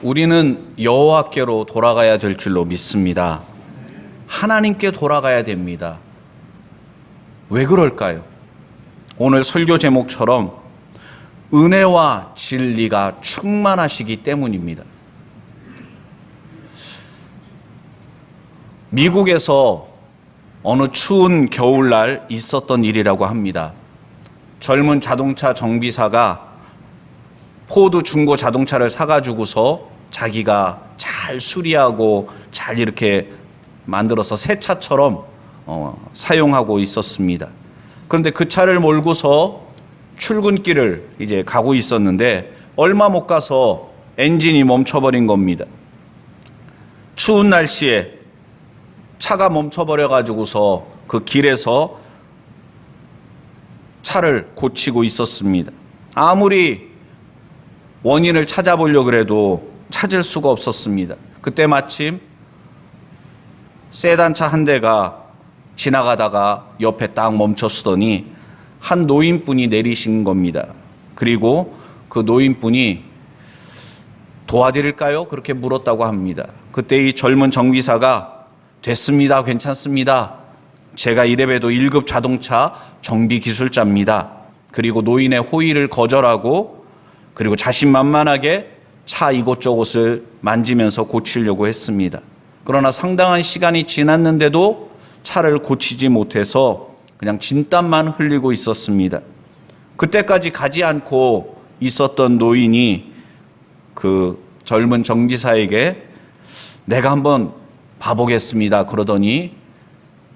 우리는 여호와께로 돌아가야 될 줄로 믿습니다. 하나님께 돌아가야 됩니다. 왜 그럴까요? 오늘 설교 제목처럼 은혜와 진리가 충만하시기 때문입니다. 미국에서 어느 추운 겨울날 있었던 일이라고 합니다. 젊은 자동차 정비사가 포드 중고 자동차를 사가지고서 자기가 잘 수리하고 잘 이렇게 만들어서 새 차처럼 사용하고 있었습니다. 그런데 그 차를 몰고서 출근길을 이제 가고 있었는데 얼마 못 가서 엔진이 멈춰버린 겁니다. 추운 날씨에 차가 멈춰버려 가지고서 그 길에서 차를 고치고 있었습니다. 아무리 원인을 찾아보려고 해도 찾을 수가 없었습니다. 그때 마침 세단차 한 대가 지나가다가 옆에 딱 멈췄으더니 한 노인분이 내리신 겁니다. 그리고 그 노인분이 도와드릴까요? 그렇게 물었다고 합니다. 그때 이 젊은 정비사가 됐습니다. 괜찮습니다. 제가 이래봬도 1급 자동차 정비 기술자입니다. 그리고 노인의 호의를 거절하고 그리고 자신만만하게 차 이곳저곳을 만지면서 고치려고 했습니다. 그러나 상당한 시간이 지났는데도 차를 고치지 못해서 그냥 진땀만 흘리고 있었습니다. 그때까지 가지 않고 있었던 노인이 그 젊은 정비사에게 내가 한번 봐보겠습니다. 그러더니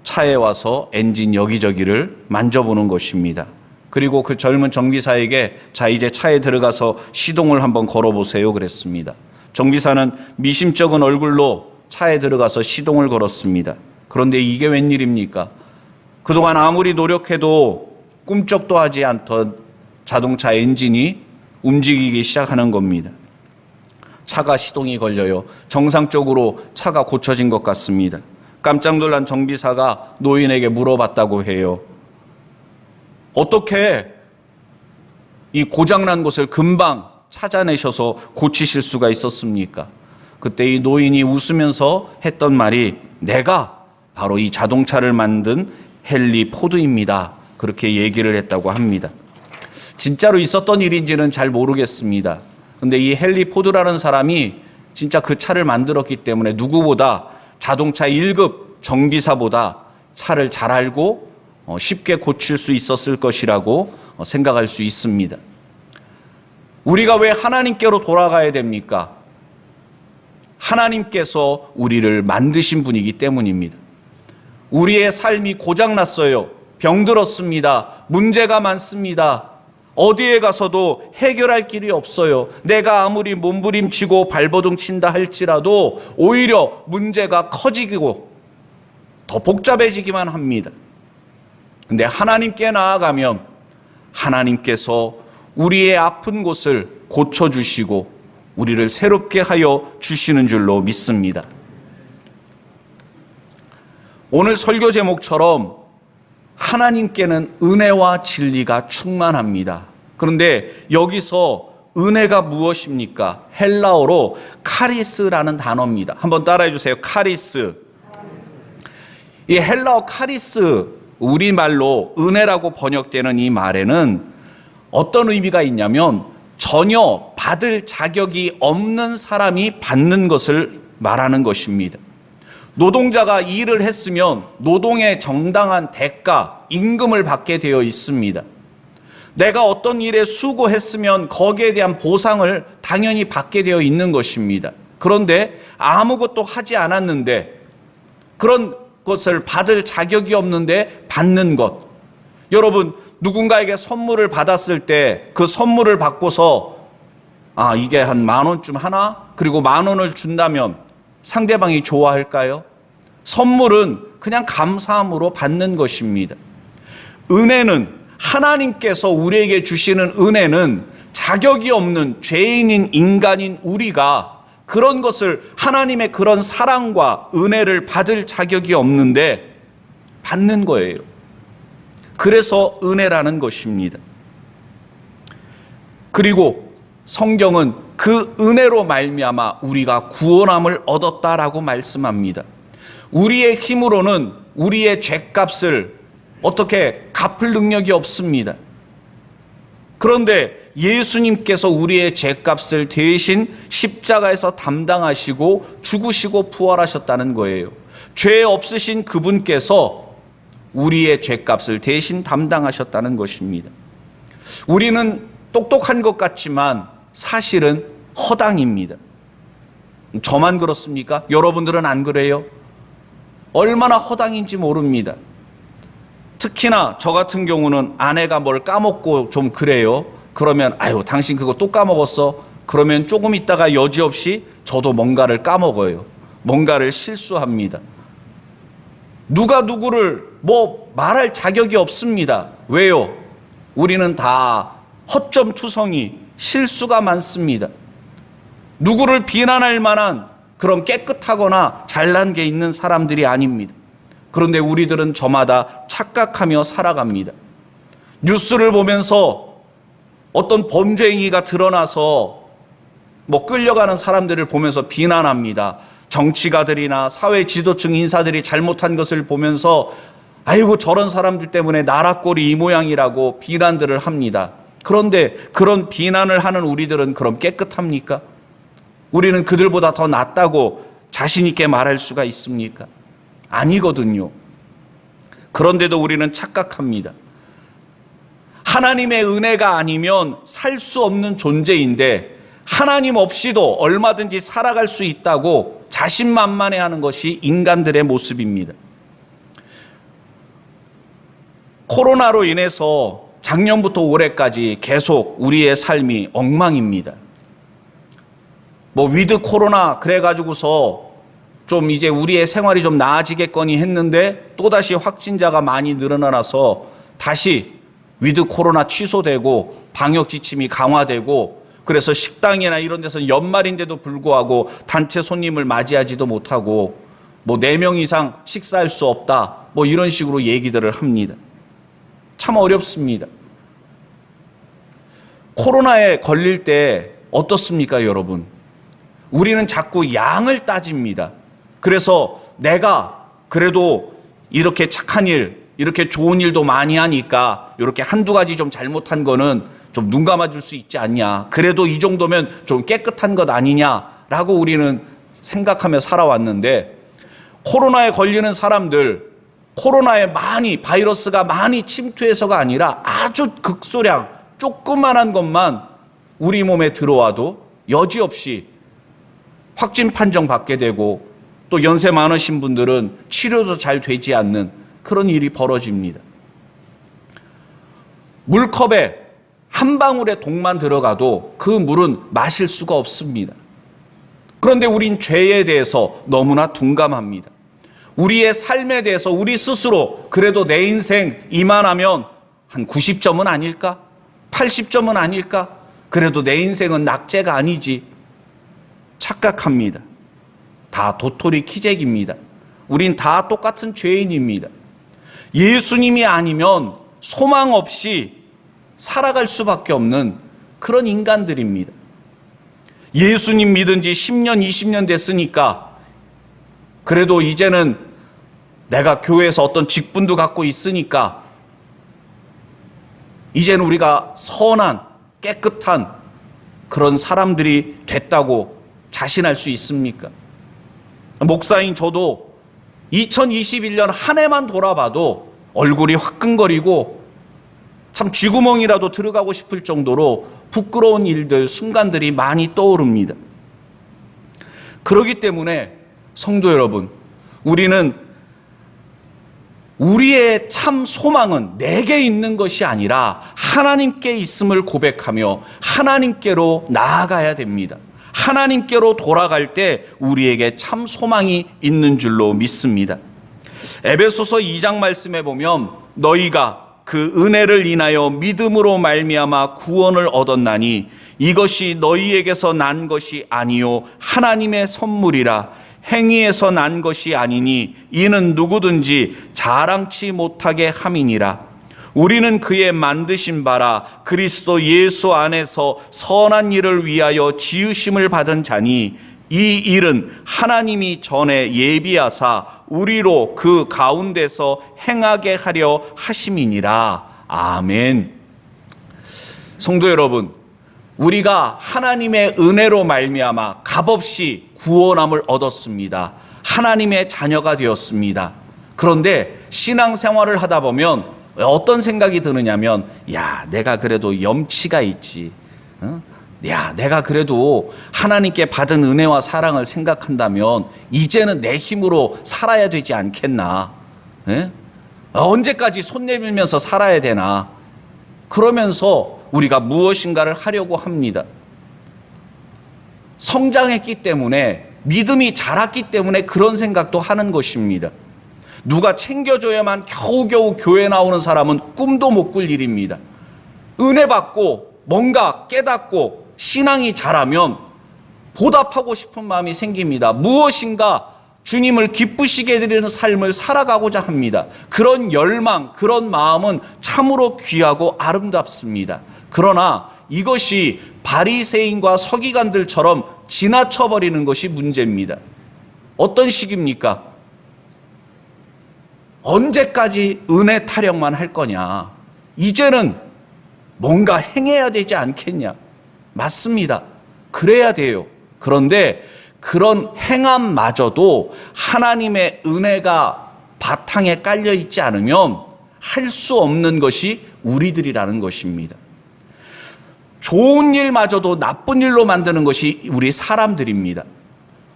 차에 와서 엔진 여기저기를 만져보는 것입니다. 그리고 그 젊은 정비사에게 자 이제 차에 들어가서 시동을 한번 걸어보세요 그랬습니다. 정비사는 미심쩍은 얼굴로 차에 들어가서 시동을 걸었습니다. 그런데 이게 웬일입니까? 그동안 아무리 노력해도 꿈쩍도 하지 않던 자동차 엔진이 움직이기 시작하는 겁니다. 차가 시동이 걸려요. 정상적으로 차가 고쳐진 것 같습니다. 깜짝 놀란 정비사가 노인에게 물어봤다고 해요. 어떻게 이 고장난 곳을 금방 찾아내셔서 고치실 수가 있었습니까? 그때 이 노인이 웃으면서 했던 말이 내가 바로 이 자동차를 만든 헨리 포드입니다. 그렇게 얘기를 했다고 합니다. 진짜로 있었던 일인지는 잘 모르겠습니다. 근데 이 헨리 포드라는 사람이 진짜 그 차를 만들었기 때문에 누구보다 자동차 1급 정비사보다 차를 잘 알고 쉽게 고칠 수 있었을 것이라고 생각할 수 있습니다. 우리가 왜 하나님께로 돌아가야 됩니까? 하나님께서 우리를 만드신 분이기 때문입니다. 우리의 삶이 고장났어요. 병들었습니다. 문제가 많습니다. 어디에 가서도 해결할 길이 없어요. 내가 아무리 몸부림치고 발버둥 친다 할지라도 오히려 문제가 커지고 더 복잡해지기만 합니다. 근데 하나님께 나아가면 하나님께서 우리의 아픈 곳을 고쳐주시고 우리를 새롭게 하여 주시는 줄로 믿습니다. 오늘 설교 제목처럼 하나님께는 은혜와 진리가 충만합니다. 그런데 여기서 은혜가 무엇입니까? 헬라어로 카리스라는 단어입니다. 한번 따라해 주세요. 카리스. 이 헬라어 카리스, 우리말로 은혜라고 번역되는 이 말에는 어떤 의미가 있냐면 전혀 받을 자격이 없는 사람이 받는 것을 말하는 것입니다. 노동자가 일을 했으면 노동의 정당한 대가, 임금을 받게 되어 있습니다. 내가 어떤 일에 수고했으면 거기에 대한 보상을 당연히 받게 되어 있는 것입니다. 그런데 아무것도 하지 않았는데 그런 것을 받을 자격이 없는데 받는 것. 여러분, 누군가에게 선물을 받았을 때 그 선물을 받고서 이게 한 10,000원쯤 하나? 그리고 10,000원을 준다면 상대방이 좋아할까요? 선물은 그냥 감사함으로 받는 것입니다. 은혜는 하나님께서 우리에게 주시는 은혜는 자격이 없는 죄인인 인간인 우리가 그런 것을 하나님의 그런 사랑과 은혜를 받을 자격이 없는데 받는 거예요. 그래서 은혜라는 것입니다. 그리고 성경은 그 은혜로 말미암아 우리가 구원함을 얻었다라고 말씀합니다. 우리의 힘으로는 우리의 죄값을 어떻게 갚을 능력이 없습니다. 그런데 예수님께서 우리의 죄값을 대신 십자가에서 담당하시고 죽으시고 부활하셨다는 거예요. 죄 없으신 그분께서 우리의 죄값을 대신 담당하셨다는 것입니다. 우리는 똑똑한 것 같지만 사실은 허당입니다. 저만 그렇습니까? 여러분들은 안 그래요? 얼마나 허당인지 모릅니다. 특히나 저 같은 경우는 아내가 뭘 까먹고 좀 그래요. 그러면 아유 당신 그거 또 까먹었어. 그러면 조금 있다가 여지없이 저도 뭔가를 까먹어요. 뭔가를 실수합니다. 누가 누구를 뭐 말할 자격이 없습니다. 왜요? 우리는 다 허점투성이, 실수가 많습니다. 누구를 비난할 만한 그런 깨끗하거나 잘난 게 있는 사람들이 아닙니다. 그런데 우리들은 저마다 착각하며 살아갑니다. 뉴스를 보면서 어떤 범죄 행위가 드러나서 뭐 끌려가는 사람들을 보면서 비난합니다. 정치가들이나 사회 지도층 인사들이 잘못한 것을 보면서 아이고 저런 사람들 때문에 나라 꼴이 이 모양이라고 비난들을 합니다. 그런데 그런 비난을 하는 우리들은 그럼 깨끗합니까? 우리는 그들보다 더 낫다고 자신 있게 말할 수가 있습니까? 아니거든요. 그런데도 우리는 착각합니다. 하나님의 은혜가 아니면 살 수 없는 존재인데 하나님 없이도 얼마든지 살아갈 수 있다고 자신만만해하는 것이 인간들의 모습입니다. 코로나로 인해서 작년부터 올해까지 계속 우리의 삶이 엉망입니다. 뭐 위드 코로나 그래가지고서 좀 이제 우리의 생활이 좀 나아지겠거니 했는데 또다시 확진자가 많이 늘어나서 다시 위드 코로나 취소되고 방역 지침이 강화되고 그래서 식당이나 이런 데서 연말인데도 불구하고 단체 손님을 맞이하지도 못하고 뭐 4명 이상 식사할 수 없다 뭐 이런 식으로 얘기들을 합니다. 참 어렵습니다. 코로나에 걸릴 때 어떻습니까, 여러분? 우리는 자꾸 양을 따집니다. 그래서 내가 그래도 이렇게 착한 일, 이렇게 좋은 일도 많이 하니까 이렇게 한두 가지 좀 잘못한 거는 좀 눈 감아줄 수 있지 않냐. 그래도 이 정도면 좀 깨끗한 것 아니냐라고 우리는 생각하며 살아왔는데 코로나에 걸리는 사람들, 코로나에 바이러스가 많이 침투해서가 아니라 아주 극소량 조그만한 것만 우리 몸에 들어와도 여지없이 확진 판정 받게 되고 또 연세 많으신 분들은 치료도 잘 되지 않는 그런 일이 벌어집니다. 물컵에 한 방울의 독만 들어가도 그 물은 마실 수가 없습니다. 그런데 우린 죄에 대해서 너무나 둔감합니다. 우리의 삶에 대해서 우리 스스로 그래도 내 인생 이만하면 한 90점은 아닐까? 80점은 아닐까? 그래도 내 인생은 낙제가 아니지. 착각합니다. 다 도토리 키재기입니다. 우린 다 똑같은 죄인입니다. 예수님이 아니면 소망 없이 살아갈 수밖에 없는 그런 인간들입니다. 예수님 믿은 지 10년, 20년 됐으니까 그래도 이제는 내가 교회에서 어떤 직분도 갖고 있으니까 이제는 우리가 선한, 깨끗한 그런 사람들이 됐다고 자신할 수 있습니까? 목사인 저도 2021년 한 해만 돌아봐도 얼굴이 화끈거리고 참 쥐구멍이라도 들어가고 싶을 정도로 부끄러운 일들, 순간들이 많이 떠오릅니다. 그렇기 때문에 성도 여러분, 우리는 우리의 참 소망은 내게 있는 것이 아니라 하나님께 있음을 고백하며 하나님께로 나아가야 됩니다. 하나님께로 돌아갈 때 우리에게 참 소망이 있는 줄로 믿습니다. 에베소서 2장 말씀에 보면 너희가 그 은혜를 인하여 믿음으로 말미암아 구원을 얻었나니 이것이 너희에게서 난 것이 아니요 하나님의 선물이라 행위에서 난 것이 아니니 이는 누구든지 자랑치 못하게 함이니라. 우리는 그의 만드신 바라 그리스도 예수 안에서 선한 일을 위하여 지으심을 받은 자니 이 일은 하나님이 전에 예비하사 우리로 그 가운데서 행하게 하려 하심이니라. 아멘. 성도 여러분, 우리가 하나님의 은혜로 말미암아 값없이 구원함을 얻었습니다. 하나님의 자녀가 되었습니다. 그런데 신앙생활을 하다 보면 어떤 생각이 드느냐면, 야, 내가 그래도 염치가 있지. 야, 내가 그래도 하나님께 받은 은혜와 사랑을 생각한다면 이제는 내 힘으로 살아야 되지 않겠나? 언제까지 손 내밀면서 살아야 되나? 그러면서 우리가 무엇인가를 하려고 합니다. 성장했기 때문에, 믿음이 자랐기 때문에 그런 생각도 하는 것입니다. 누가 챙겨줘야만 겨우겨우 교회 나오는 사람은 꿈도 못 꿀 일입니다. 은혜 받고 뭔가 깨닫고 신앙이 자라면 보답하고 싶은 마음이 생깁니다. 무엇인가 주님을 기쁘시게 해드리는 삶을 살아가고자 합니다. 그런 열망, 그런 마음은 참으로 귀하고 아름답습니다. 그러나 이것이 바리새인과 서기관들처럼 지나쳐버리는 것이 문제입니다. 어떤 식입니까? 언제까지 은혜 타령만 할 거냐? 이제는 뭔가 행해야 되지 않겠냐? 맞습니다. 그래야 돼요. 그런데 그런 행함마저도 하나님의 은혜가 바탕에 깔려 있지 않으면 할 수 없는 것이 우리들이라는 것입니다. 좋은 일마저도 나쁜 일로 만드는 것이 우리 사람들입니다.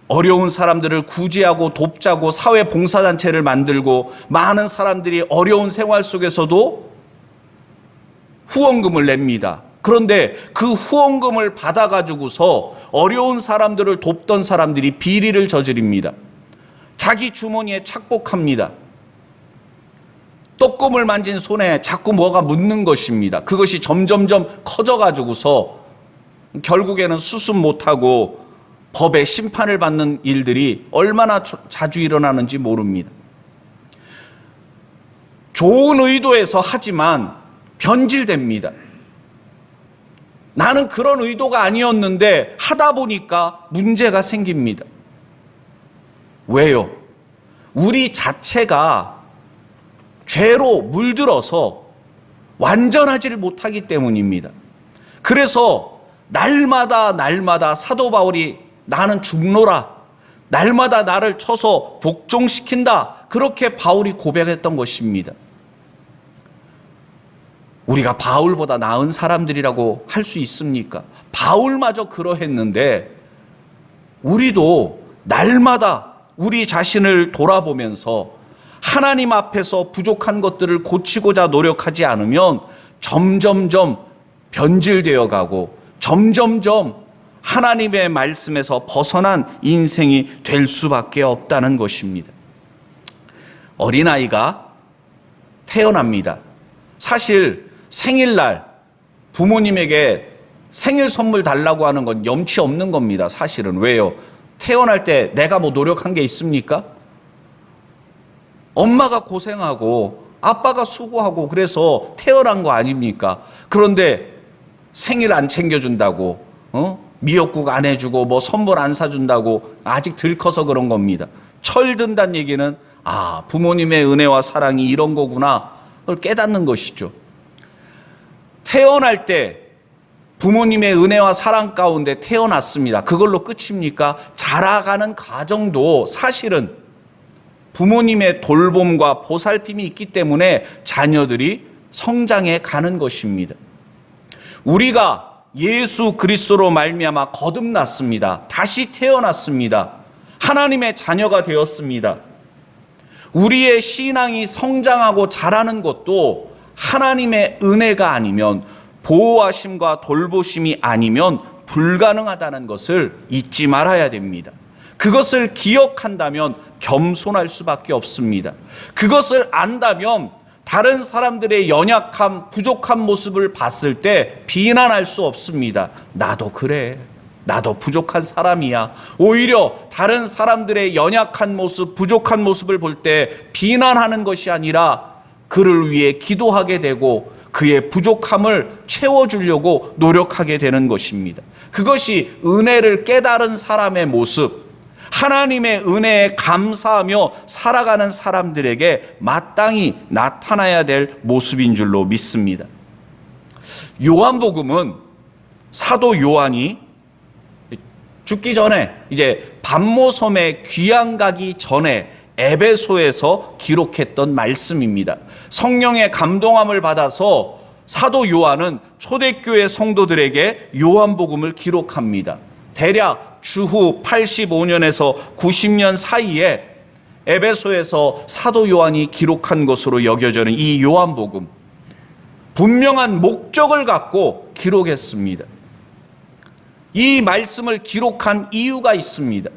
어려운 사람들을 구제하고 돕자고 사회 봉사단체를 만들고 많은 사람들이 어려운 생활 속에서도 후원금을 냅니다. 그런데 그 후원금을 받아가지고서 어려운 사람들을 돕던 사람들이 비리를 저지릅니다. 자기 주머니에 착복합니다. 떡국을 만진 손에 자꾸 뭐가 묻는 것입니다. 그것이 점점점 커져가지고서 결국에는 수습 못하고 법의 심판을 받는 일들이 얼마나 자주 일어나는지 모릅니다. 좋은 의도에서 하지만 변질됩니다. 나는 그런 의도가 아니었는데 하다 보니까 문제가 생깁니다. 왜요? 우리 자체가 죄로 물들어서 완전하지를 못하기 때문입니다. 그래서 날마다 사도 바울이 나는 죽노라, 날마다 나를 쳐서 복종시킨다, 그렇게 바울이 고백했던 것입니다. 우리가 바울보다 나은 사람들이라고 할 수 있습니까? 바울마저 그러했는데 우리도 날마다 우리 자신을 돌아보면서 하나님 앞에서 부족한 것들을 고치고자 노력하지 않으면 점점점 변질되어 가고 점점점 하나님의 말씀에서 벗어난 인생이 될 수밖에 없다는 것입니다. 어린아이가 태어납니다. 사실 생일날 부모님에게 생일 선물 달라고 하는 건 염치 없는 겁니다. 사실은. 왜요? 태어날 때 내가 뭐 노력한 게 있습니까? 엄마가 고생하고 아빠가 수고하고 그래서 태어난 거 아닙니까? 그런데 생일 안 챙겨준다고, 미역국 안 해주고 뭐 선물 안 사준다고 아직 덜 커서 그런 겁니다. 철든다는 얘기는 부모님의 은혜와 사랑이 이런 거구나, 그걸 깨닫는 것이죠. 태어날 때 부모님의 은혜와 사랑 가운데 태어났습니다. 그걸로 끝입니까? 자라가는 과정도 사실은 부모님의 돌봄과 보살핌이 있기 때문에 자녀들이 성장해 가는 것입니다. 우리가 예수 그리스도로 말미암아 거듭났습니다. 다시 태어났습니다. 하나님의 자녀가 되었습니다. 우리의 신앙이 성장하고 자라는 것도 하나님의 은혜가 아니면, 보호하심과 돌보심이 아니면 불가능하다는 것을 잊지 말아야 됩니다. 그것을 기억한다면 겸손할 수밖에 없습니다. 그것을 안다면 다른 사람들의 연약함, 부족한 모습을 봤을 때 비난할 수 없습니다. 나도 그래. 나도 부족한 사람이야. 오히려 다른 사람들의 연약한 모습, 부족한 모습을 볼 때 비난하는 것이 아니라 그를 위해 기도하게 되고 그의 부족함을 채워주려고 노력하게 되는 것입니다. 그것이 은혜를 깨달은 사람의 모습, 하나님의 은혜에 감사하며 살아가는 사람들에게 마땅히 나타나야 될 모습인 줄로 믿습니다. 요한복음은 사도 요한이 죽기 전에 이제 반모섬에 귀양 가기 전에 에베소에서 기록했던 말씀입니다. 성령의 감동함을 받아서 사도 요한은 초대교회 성도들에게 요한복음을 기록합니다. 대략 주후 85년에서 90년 사이에 에베소에서 사도 요한이 기록한 것으로 여겨지는 이 요한복음, 분명한 목적을 갖고 기록했습니다. 이 말씀을 기록한 이유가 있습니다.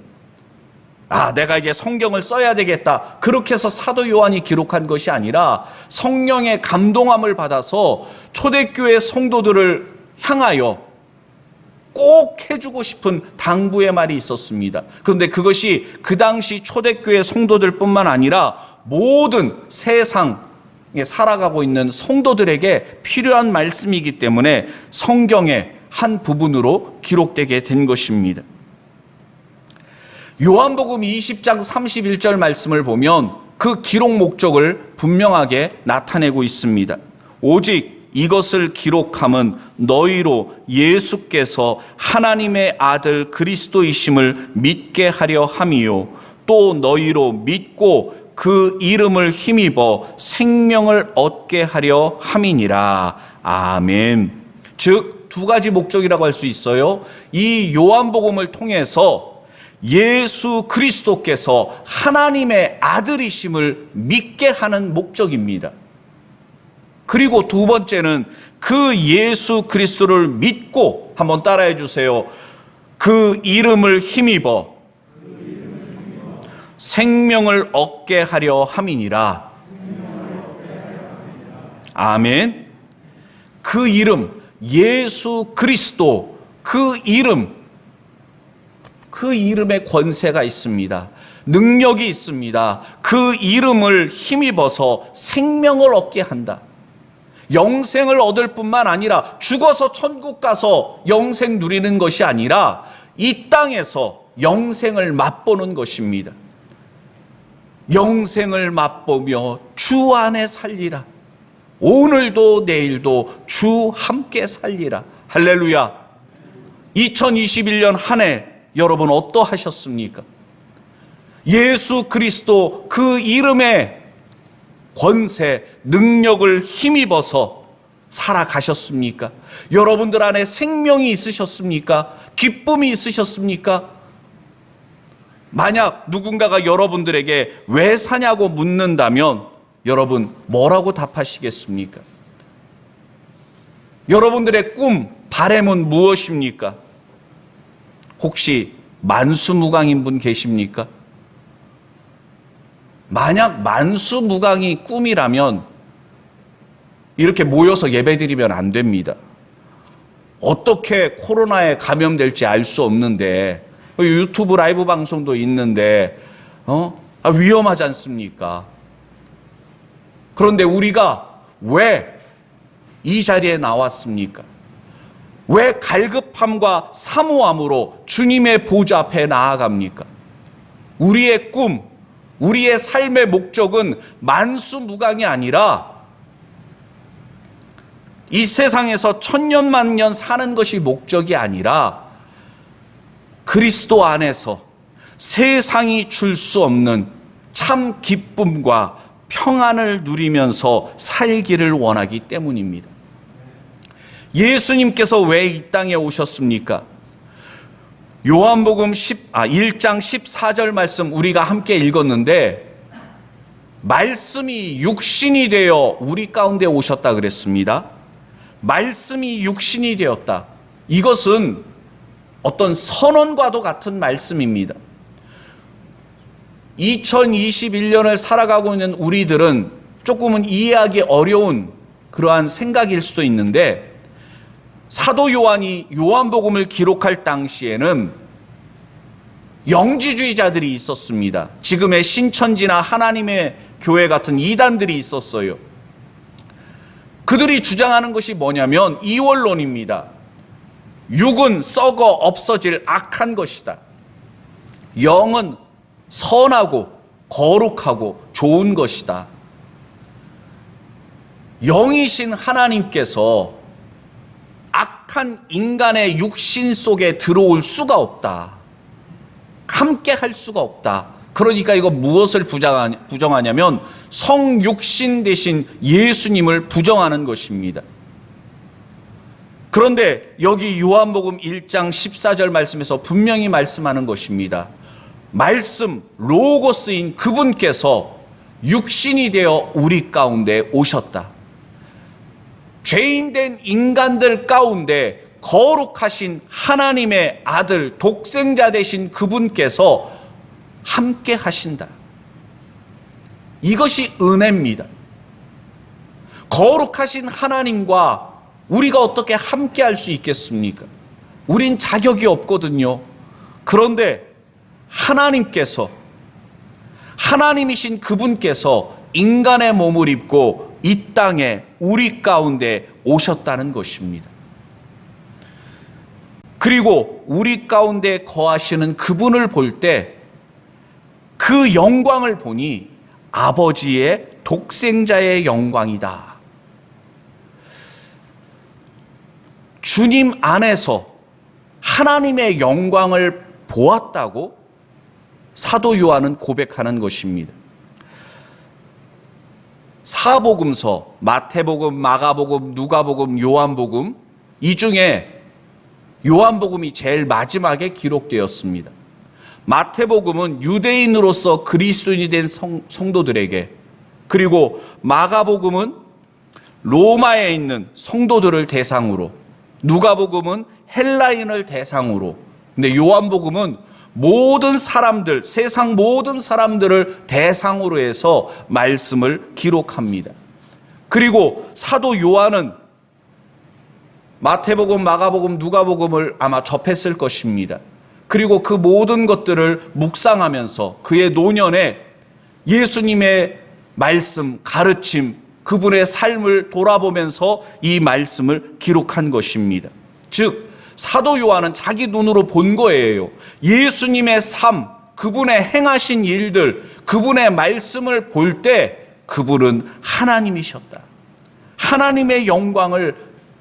내가 이제 성경을 써야 되겠다, 그렇게 해서 사도 요한이 기록한 것이 아니라 성령의 감동함을 받아서 초대교회 성도들을 향하여 꼭 해주고 싶은 당부의 말이 있었습니다. 그런데 그것이 그 당시 초대교회 성도들뿐만 아니라 모든 세상에 살아가고 있는 성도들에게 필요한 말씀이기 때문에 성경의 한 부분으로 기록되게 된 것입니다. 요한복음 20장 31절 말씀을 보면 그 기록 목적을 분명하게 나타내고 있습니다. 오직 이것을 기록함은 너희로 예수께서 하나님의 아들 그리스도이심을 믿게 하려 함이요 또 너희로 믿고 그 이름을 힘입어 생명을 얻게 하려 함이니라. 아멘. 즉 두 가지 목적이라고 할 수 있어요. 이 요한복음을 통해서 예수 그리스도께서 하나님의 아들이심을 믿게 하는 목적입니다. 그리고 두 번째는 그 예수 그리스도를 믿고, 한번 따라해 주세요. 그 이름을 힘입어 생명을 얻게 하려 함이니라. 아멘. 그 이름, 예수 그리스도, 그 이름에 권세가 있습니다. 능력이 있습니다. 그 이름을 힘입어서 생명을 얻게 한다. 영생을 얻을 뿐만 아니라 죽어서 천국 가서 영생 누리는 것이 아니라 이 땅에서 영생을 맛보는 것입니다. 영생을 맛보며 주 안에 살리라. 오늘도 내일도 주 함께 살리라. 할렐루야. 2021년 한 해 여러분 어떠하셨습니까? 예수 그리스도 그 이름의 권세, 능력을 힘입어서 살아가셨습니까? 여러분들 안에 생명이 있으셨습니까? 기쁨이 있으셨습니까? 만약 누군가가 여러분들에게 왜 사냐고 묻는다면 여러분 뭐라고 답하시겠습니까? 여러분들의 꿈, 바램은 무엇입니까? 혹시 만수무강인 분 계십니까? 만약 만수무강이 꿈이라면 이렇게 모여서 예배드리면 안 됩니다. 어떻게 코로나에 감염될지 알 수 없는데, 유튜브 라이브 방송도 있는데 위험하지 않습니까? 그런데 우리가 왜 이 자리에 나왔습니까? 왜 갈급함과 사모함으로 주님의 보좌 앞에 나아갑니까? 우리의 꿈, 우리의 삶의 목적은 만수무강이 아니라 이 세상에서 천년만년 사는 것이 목적이 아니라 그리스도 안에서 세상이 줄 수 없는 참 기쁨과 평안을 누리면서 살기를 원하기 때문입니다. 예수님께서 왜 이 땅에 오셨습니까? 요한복음 1장 14절 말씀 우리가 함께 읽었는데, 말씀이 육신이 되어 우리 가운데 오셨다 그랬습니다. 말씀이 육신이 되었다. 이것은 어떤 선언과도 같은 말씀입니다. 2021년을 살아가고 있는 우리들은 조금은 이해하기 어려운 그러한 생각일 수도 있는데, 사도 요한이 요한복음을 기록할 당시에는 영지주의자들이 있었습니다. 지금의 신천지나 하나님의 교회 같은 이단들이 있었어요. 그들이 주장하는 것이 뭐냐면 이원론입니다. 육은 썩어 없어질 악한 것이다. 영은 선하고 거룩하고 좋은 것이다. 영이신 하나님께서 악한 인간의 육신 속에 들어올 수가 없다. 함께 할 수가 없다. 그러니까 이거 무엇을 부정하냐면 성육신 대신 예수님을 부정하는 것입니다. 그런데 여기 요한복음 1장 14절 말씀에서 분명히 말씀하는 것입니다. 말씀 로고스인 그분께서 육신이 되어 우리 가운데 오셨다. 죄인된 인간들 가운데 거룩하신 하나님의 아들 독생자 되신 그분께서 함께 하신다. 이것이 은혜입니다. 거룩하신 하나님과 우리가 어떻게 함께 할 수 있겠습니까? 우린 자격이 없거든요. 그런데 하나님께서, 하나님이신 그분께서 인간의 몸을 입고 이 땅에 우리 가운데 오셨다는 것입니다. 그리고 우리 가운데 거하시는 그분을 볼 때 그 영광을 보니 아버지의 독생자의 영광이다. 주님 안에서 하나님의 영광을 보았다고 사도 요한은 고백하는 것입니다. 사복음서, 마태복음, 마가복음, 누가복음, 요한복음, 이 중에 요한복음이 제일 마지막에 기록되었습니다. 마태복음은 유대인으로서 그리스도인이 된 성도들에게, 그리고 마가복음은 로마에 있는 성도들을 대상으로, 누가복음은 헬라인을 대상으로, 근데 요한복음은 모든 사람들, 세상 모든 사람들을 대상으로 해서 말씀을 기록합니다. 그리고 사도 요한은 마태복음, 마가복음, 누가복음을 아마 접했을 것입니다. 그리고 그 모든 것들을 묵상하면서 그의 노년에 예수님의 말씀, 가르침, 그분의 삶을 돌아보면서 이 말씀을 기록한 것입니다. 즉 사도 요한은 자기 눈으로 본 거예요. 예수님의 삶, 그분의 행하신 일들, 그분의 말씀을 볼 때 그분은 하나님이셨다. 하나님의 영광을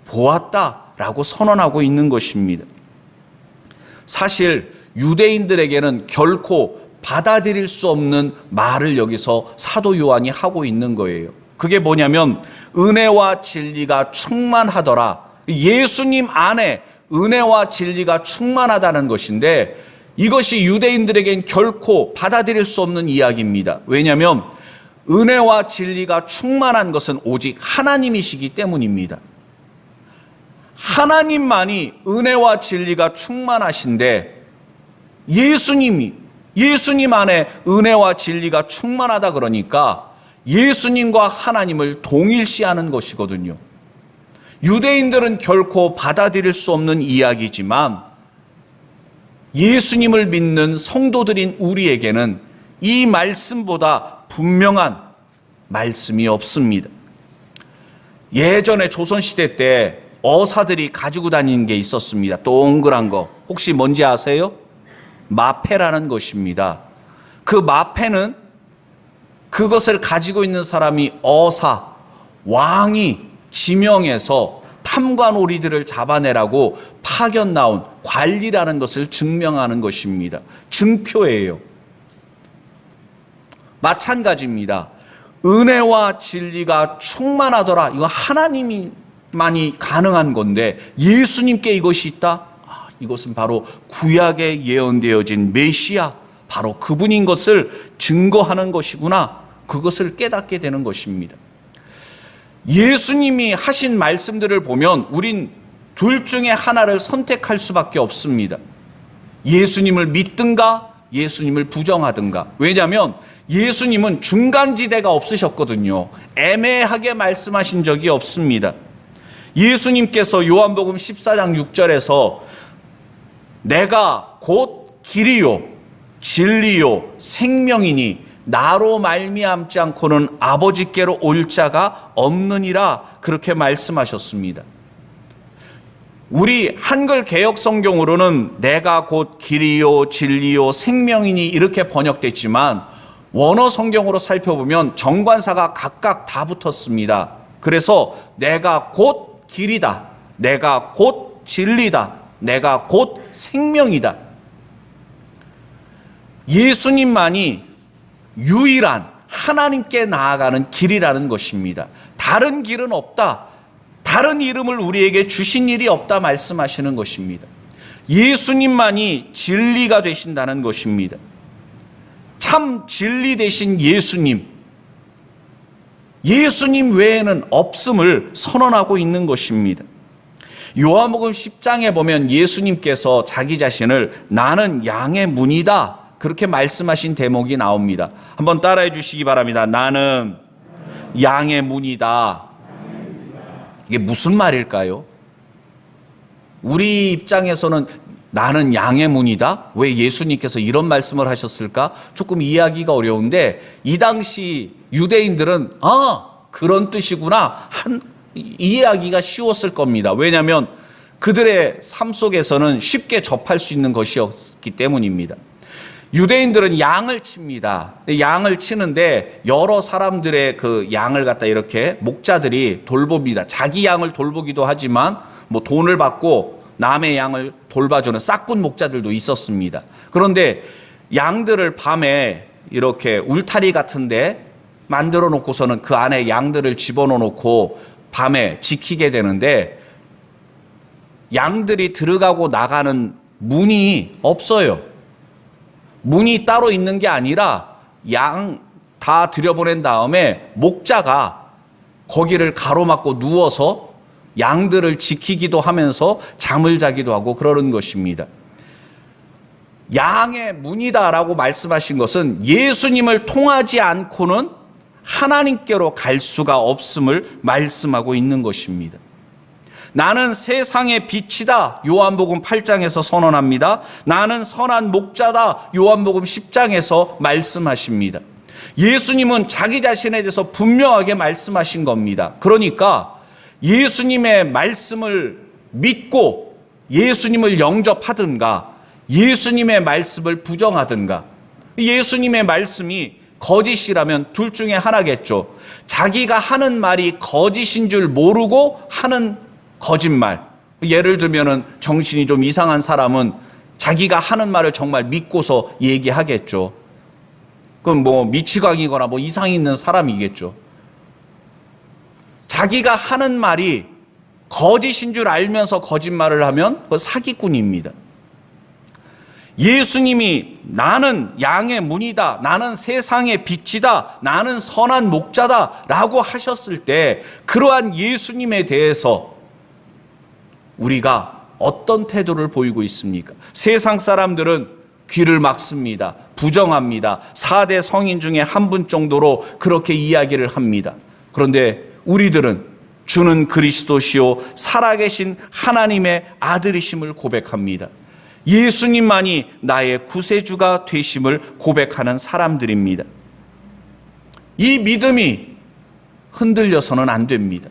보았다라고 선언하고 있는 것입니다. 사실 유대인들에게는 결코 받아들일 수 없는 말을 여기서 사도 요한이 하고 있는 거예요. 그게 뭐냐면 은혜와 진리가 충만하더라. 예수님 안에 은혜와 진리가 충만하다는 것인데 이것이 유대인들에겐 결코 받아들일 수 없는 이야기입니다. 왜냐하면 은혜와 진리가 충만한 것은 오직 하나님이시기 때문입니다. 하나님만이 은혜와 진리가 충만하신데 예수님 안에 은혜와 진리가 충만하다 그러니까 예수님과 하나님을 동일시하는 것이거든요. 유대인들은 결코 받아들일 수 없는 이야기지만 예수님을 믿는 성도들인 우리에게는 이 말씀보다 분명한 말씀이 없습니다. 예전에 조선시대 때 어사들이 가지고 다니는 게 있었습니다. 동그란 거. 혹시 뭔지 아세요? 마패라는 것입니다. 그 마패는 그것을 가지고 있는 사람이 어사, 왕이 지명해서 탐관오리들을 잡아내라고 파견 나온 관리라는 것을 증명하는 것입니다. 증표예요. 마찬가지입니다. 은혜와 진리가 충만하더라. 이거 하나님만이 가능한 건데 예수님께 이것이 있다? 이것은 바로 구약에 예언되어진 메시아, 바로 그분인 것을 증거하는 것이구나. 그것을 깨닫게 되는 것입니다. 예수님이 하신 말씀들을 보면 우린 둘 중에 하나를 선택할 수밖에 없습니다. 예수님을 믿든가 예수님을 부정하든가. 왜냐하면 예수님은 중간지대가 없으셨거든요. 애매하게 말씀하신 적이 없습니다. 예수님께서 요한복음 14장 6절에서 내가 곧 길이요 진리요 생명이니 나로 말미암지 않고는 아버지께로 올 자가 없느니라 그렇게 말씀하셨습니다. 우리 한글 개역 성경으로는 내가 곧 길이요 진리요 생명이니 이렇게 번역됐지만 원어 성경으로 살펴보면 정관사가 각각 다 붙었습니다. 그래서 내가 곧 길이다, 내가 곧 진리다, 내가 곧 생명이다. 예수님만이 유일한 하나님께 나아가는 길이라는 것입니다. 다른 길은 없다. 다른 이름을 우리에게 주신 일이 없다 말씀하시는 것입니다. 예수님만이 진리가 되신다는 것입니다. 참 진리 되신 예수님 외에는 없음을 선언하고 있는 것입니다. 요한복음 10장에 보면 예수님께서 자기 자신을 나는 양의 문이다 그렇게 말씀하신 대목이 나옵니다. 한번 따라해 주시기 바랍니다. 나는 양의 문이다. 이게 무슨 말일까요? 우리 입장에서는 나는 양의 문이다? 왜 예수님께서 이런 말씀을 하셨을까? 조금 이해하기가 어려운데 이 당시 유대인들은 그런 뜻이구나 이해하기가 쉬웠을 겁니다. 왜냐하면 그들의 삶 속에서는 쉽게 접할 수 있는 것이었기 때문입니다. 유대인들은 양을 칩니다. 양을 치는데 여러 사람들의 그 양을 갖다 이렇게 목자들이 돌봅니다. 자기 양을 돌보기도 하지만 뭐 돈을 받고 남의 양을 돌봐주는 싹군 목자들도 있었습니다. 그런데 양들을 밤에 이렇게 울타리 같은데 만들어 놓고서는 그 안에 양들을 집어넣어 놓고 밤에 지키게 되는데 양들이 들어가고 나가는 문이 없어요. 문이 따로 있는 게 아니라 양 다 들여보낸 다음에 목자가 거기를 가로막고 누워서 양들을 지키기도 하면서 잠을 자기도 하고 그러는 것입니다. 양의 문이다라고 말씀하신 것은 예수님을 통하지 않고는 하나님께로 갈 수가 없음을 말씀하고 있는 것입니다. 나는 세상의 빛이다. 요한복음 8장에서 선언합니다. 나는 선한 목자다. 요한복음 10장에서 말씀하십니다. 예수님은 자기 자신에 대해서 분명하게 말씀하신 겁니다. 그러니까 예수님의 말씀을 믿고 예수님을 영접하든가 예수님의 말씀을 부정하든가, 예수님의 말씀이 거짓이라면 둘 중에 하나겠죠. 자기가 하는 말이 거짓인 줄 모르고 하는 거짓말. 예를 들면은 정신이 좀 이상한 사람은 자기가 하는 말을 정말 믿고서 얘기하겠죠. 그럼 뭐 미치광이거나 뭐 이상이 있는 사람이겠죠. 자기가 하는 말이 거짓인 줄 알면서 거짓말을 하면 그 사기꾼입니다. 예수님이 나는 양의 문이다, 나는 세상의 빛이다, 나는 선한 목자다 라고 하셨을 때 그러한 예수님에 대해서 우리가 어떤 태도를 보이고 있습니까? 세상 사람들은 귀를 막습니다. 부정합니다. 4대 성인 중에 한 분 정도로 그렇게 이야기를 합니다. 그런데 우리들은 주는 그리스도시요 살아계신 하나님의 아들이심을 고백합니다. 예수님만이 나의 구세주가 되심을 고백하는 사람들입니다. 이 믿음이 흔들려서는 안 됩니다.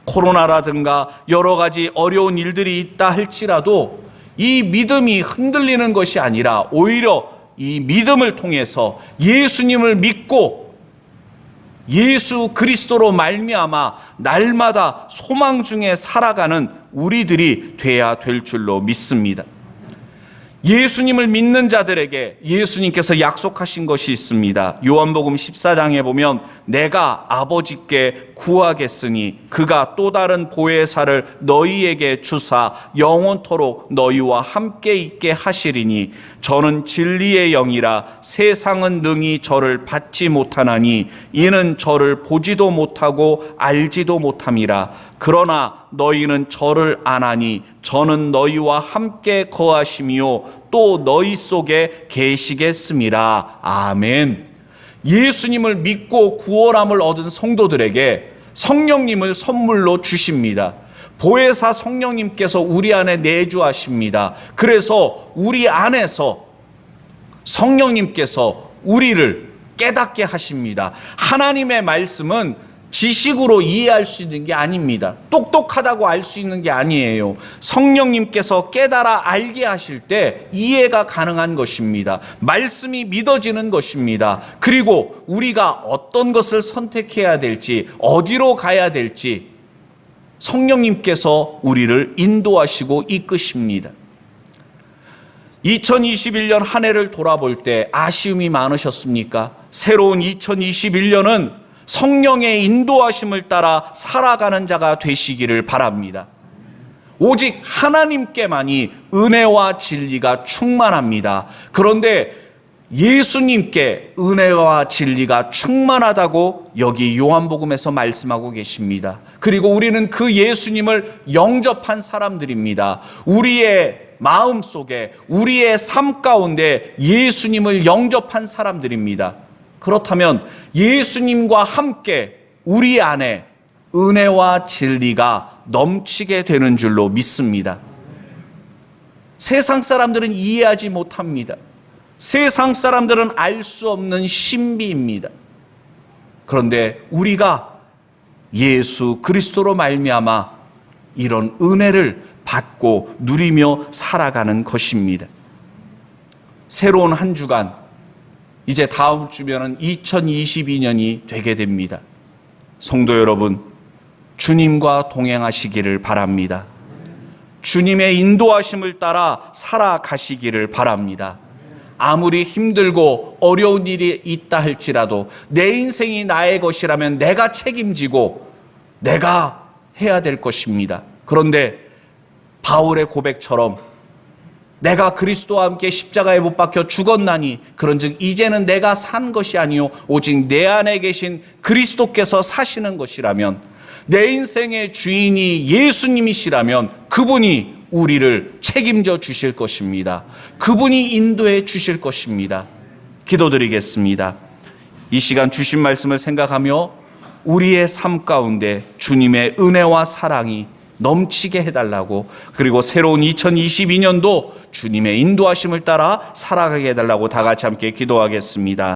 코로나라든가 여러 가지 어려운 일들이 있다 할지라도 이 믿음이 흔들리는 것이 아니라 오히려 이 믿음을 통해서 예수님을 믿고 예수 그리스도로 말미암아 날마다 소망 중에 살아가는 우리들이 돼야 될 줄로 믿습니다. 예수님을 믿는 자들에게 예수님께서 약속하신 것이 있습니다. 요한복음 14장에 보면 내가 아버지께 구하겠으니 그가 또 다른 보혜사를 너희에게 주사 영원토록 너희와 함께 있게 하시리니 저는 진리의 영이라 세상은 능히 저를 받지 못하나니 이는 저를 보지도 못하고 알지도 못함이라. 그러나 너희는 저를 아나니 저는 너희와 함께 거하시며 또 너희 속에 계시겠음이라. 아멘. 예수님을 믿고 구원함을 얻은 성도들에게 성령님을 선물로 주십니다. 보혜사 성령님께서 우리 안에 내주하십니다. 그래서 우리 안에서 성령님께서 우리를 깨닫게 하십니다. 하나님의 말씀은 지식으로 이해할 수 있는 게 아닙니다. 똑똑하다고 알 수 있는 게 아니에요. 성령님께서 깨달아 알게 하실 때 이해가 가능한 것입니다. 말씀이 믿어지는 것입니다. 그리고 우리가 어떤 것을 선택해야 될지, 어디로 가야 될지 성령님께서 우리를 인도하시고 이끄십니다. 2021년 한 해를 돌아볼 때 아쉬움이 많으셨습니까? 새로운 2021년은 성령의 인도하심을 따라 살아가는 자가 되시기를 바랍니다. 오직 하나님께만이 은혜와 진리가 충만합니다. 그런데 예수님께 은혜와 진리가 충만하다고 여기 요한복음에서 말씀하고 계십니다. 그리고 우리는 그 예수님을 영접한 사람들입니다. 우리의 마음 속에, 우리의 삶 가운데 예수님을 영접한 사람들입니다. 그렇다면 예수님과 함께 우리 안에 은혜와 진리가 넘치게 되는 줄로 믿습니다. 세상 사람들은 이해하지 못합니다. 세상 사람들은 알 수 없는 신비입니다. 그런데 우리가 예수 그리스도로 말미암아 이런 은혜를 받고 누리며 살아가는 것입니다. 새로운 한 주간, 이제 다음 주면은 2022년이 되게 됩니다. 성도 여러분, 주님과 동행하시기를 바랍니다. 주님의 인도하심을 따라 살아가시기를 바랍니다. 아무리 힘들고 어려운 일이 있다 할지라도 내 인생이 나의 것이라면 내가 책임지고 내가 해야 될 것입니다. 그런데 바울의 고백처럼 내가 그리스도와 함께 십자가에 못 박혀 죽었나니 그런즉 이제는 내가 산 것이 아니요 오직 내 안에 계신 그리스도께서 사시는 것이라면, 내 인생의 주인이 예수님이시라면 그분이 우리를 책임져 주실 것입니다. 그분이 인도해 주실 것입니다. 기도드리겠습니다. 이 시간 주신 말씀을 생각하며 우리의 삶 가운데 주님의 은혜와 사랑이 넘치게 해달라고, 그리고 새로운 2022년도 주님의 인도하심을 따라 살아가게 해달라고 다 같이 함께 기도하겠습니다.